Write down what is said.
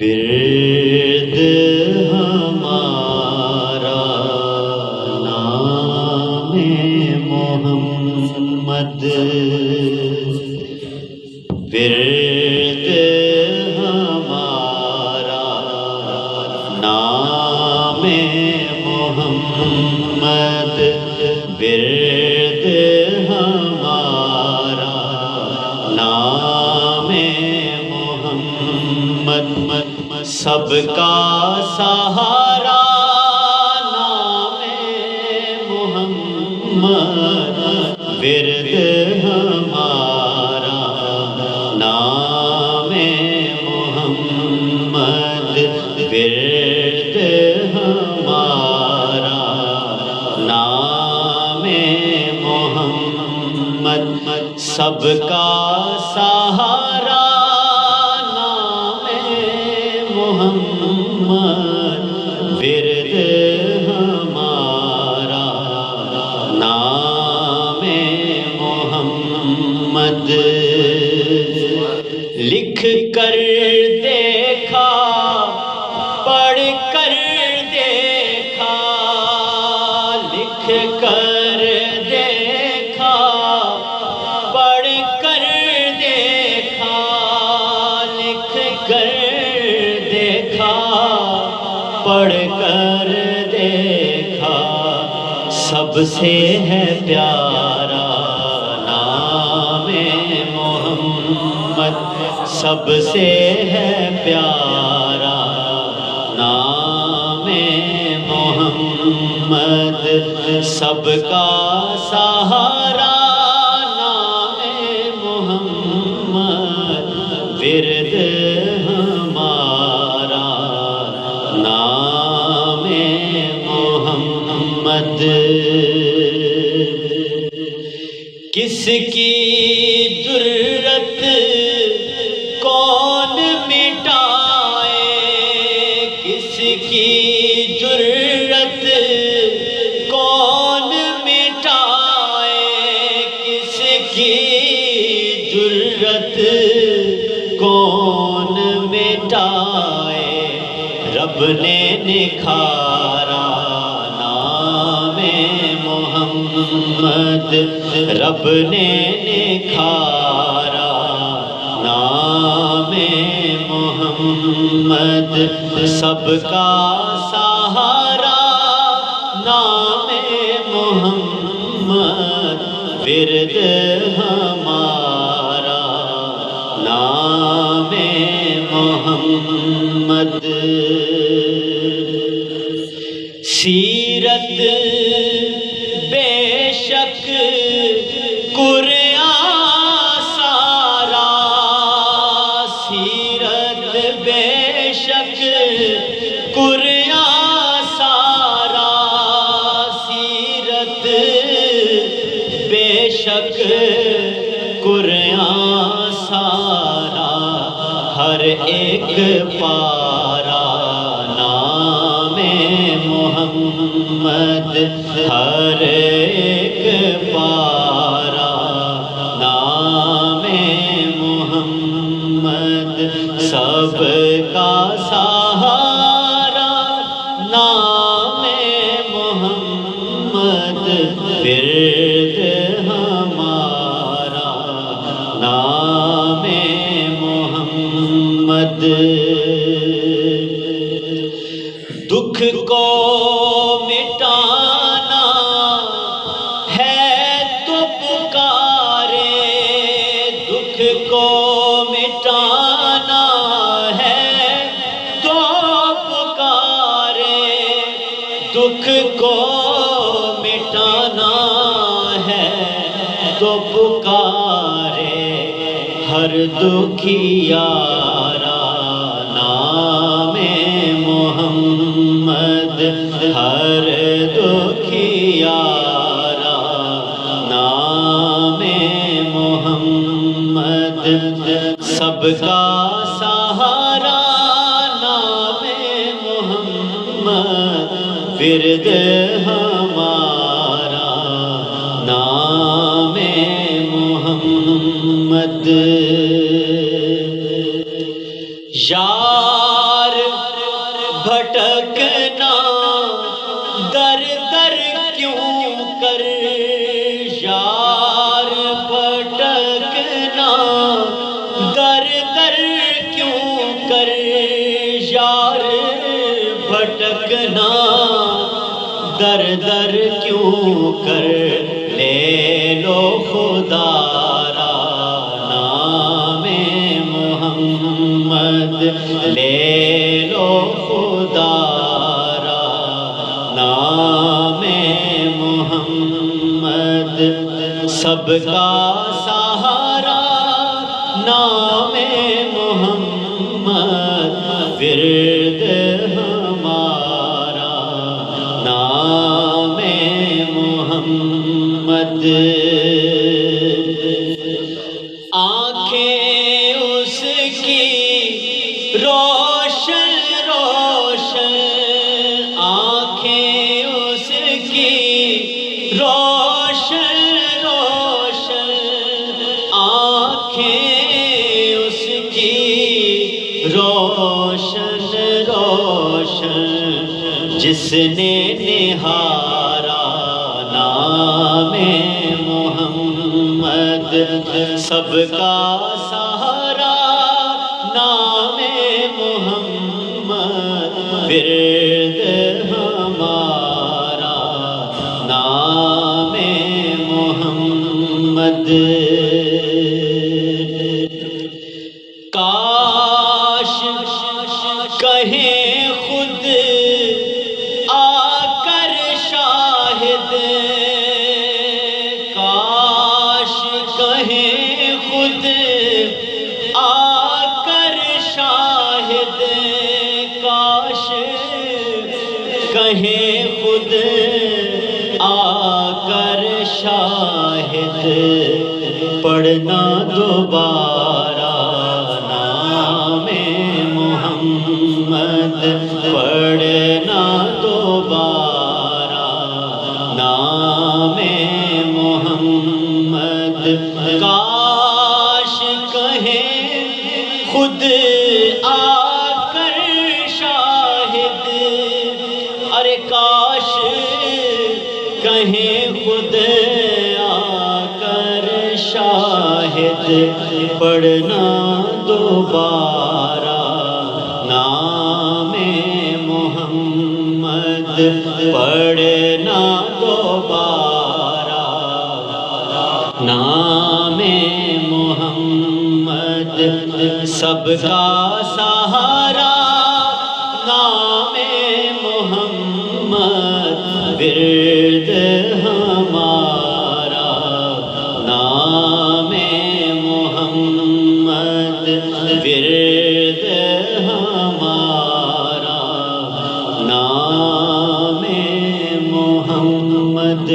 ورد ہمارا نام محمد، ورد ہمارا نام محمد، ورد ہمارا نام محمد، سب کا سہارا نام محمد، ورد ہمارا نام محمد، ورد ہمارا نام محمد، سب کا سہارا محمد، ورد ہمارا نام محمد، لکھ کر دیکھا پڑھ کر دیکھا، لکھ کر دیکھا پڑھ کر دیکھا، لکھ کر پڑھ کر دیکھا، سب سے ہے پیارا نام محمد، سب سے ہے پیارا نام محمد، سب کا سہارا نام محمد، ورد ہمارا نام محمد، کس کی ضرورت کون مٹائے، کس کی ضرورت کون مٹائے، کس کی ضرورت کون مٹائے، رب نے نکھارا نام محمد، رب نے نکھارا نام محمد، سب کا سہارا نام محمد، ورد ہمارا نام محمد، سیرت بے شک قرآن سارا، سیرت بے شک قرآن سارا، سیرت بے شک قرآن سارا، ہر ایک پارا نام محمد، ہر ایک پارا نام محمد، سب کا سہارا نام محمد، ورد ہمارا نام محمد، دکھ کو مٹانا ہے تو پکارے، دکھ کو مٹانا ہے تو پکارے، دکھ کو مٹانا ہے تو پکارے، ہر دکھیارا نام محمد، ہر دکھیارا نام محمد، سب کا سہارا نام محمد، ورد ہمارا نام محمد، یا یار بھٹکنا در در کیوں کر، یار بھٹکنا در در کیوں کر، یار بھٹکنا در در کیوں کر، لے لو خدا را نام محمد، لے لو خدا را نام محمد، سب کا سہارا نام محمد، ورد ہمارا نام محمد، آنکھیں اس کی روشن روشن، آنکھیں اس کی روشن روشن، آنکھیں اس کی روشن روشن، جس نے نہارا نام محمد، سب کا سہارا نام محمد، ورد ہمارا نام محمد، کاش کہیں خود آ کر شاہد، کاش کہیں خود آ کر شاہد، کاش کہیں خود آ کر شاہد، پڑھنا دوبارہ نام محمد، پڑھنا دوبارہ نام محمد، کاش کہیں خود آ کر شاہد، ارے کاش کہیں خود آ کر شاہد، پڑھنا دوبارہ نام محمد، پڑھنا دوبارہ نام محمد، سب کا سہارا نام محمد، ورد ہمارا نام محمد، ورد ہمارا نام محمد۔